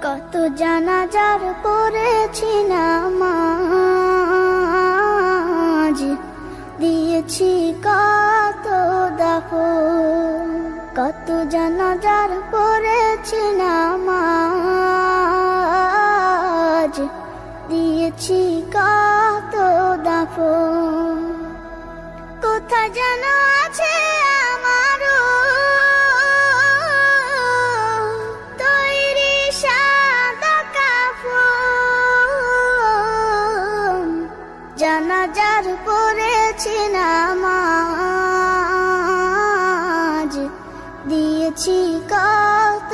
কত জানাজার পড়েছি নামাজ, দিয়েছি কত দাফন। কত জানাজার পড়েছি নামাজ, দিয়েছি কত দাফন। কোথায় যেন আছে আমারও তৈরি সাদা কাফন। জানাজার পড়েছি নামাজ, দিয়েছি কত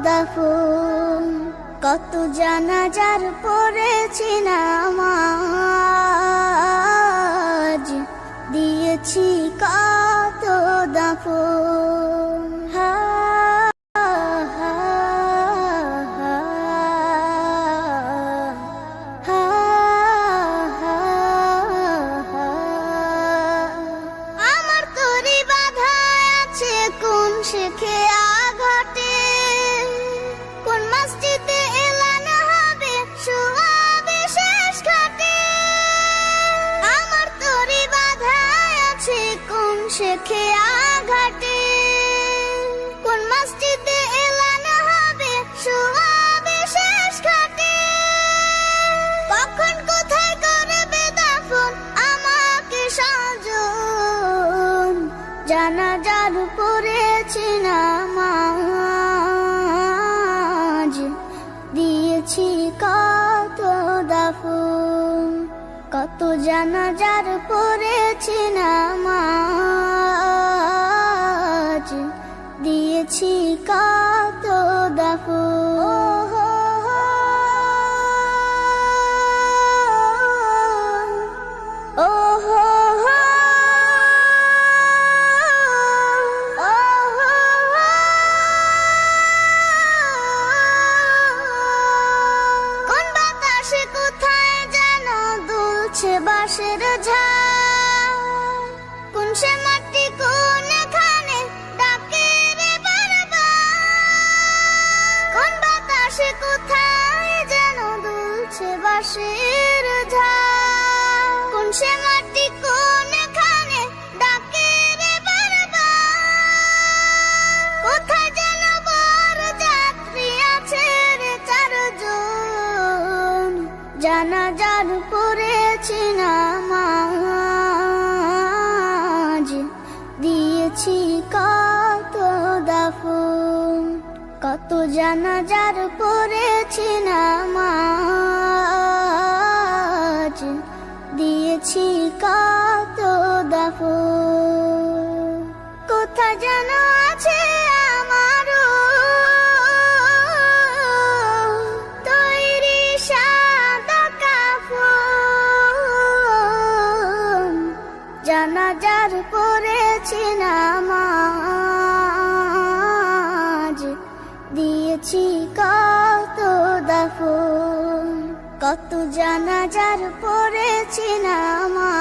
দাফন। কত জানাজার পড়েছি নামাজ, দিয়েছি কত দাফন। আমার তরি বাধা আছে কোন শেখে আঘাটে, কোন মসজিদে এলান হবে শোয়াবে শেষ ঘাটে। আমার তরি বাধা আছে কোন শেখে আঘাটে, কোন মসজিদে এলান হবে শোয়াবে শেষ ঘাটে। কখন কোথায় করবে দাফন আমাকে সাজন, জানাজার পড়েছি নামাজ, দিয়েছি কত দাফন। কত জানাজার পড়েছি নামাজ, দিয়েছি কত দাফন। কোন বাতাসে কোথায় যেন দুলছে বাঁশের ঝাড়, কোন সে মাটি কোনখানে ডাকে রে বারবার। কোন বাতাসে কোথায় যেন দুলছে বাঁশের ঝাড়, কোন সে মাটি কোনখানে ডাকে রে বারবার। কোথায় যেন বর যাত্রী আছে রে চারজন, জানাজার পড়েছি নামাজ, দিয়েছি কত দাফন। কত জানাজার পড়েছি নামাজ, দিয়েছি কত দাফন। কোথায় যেন আছে আমারও তৈরি সাদা কাফন। জানাজার পড়েছি নামাজ, দিয়েছি কত দাফন। কত জানাজার পড়েছি নামাজ।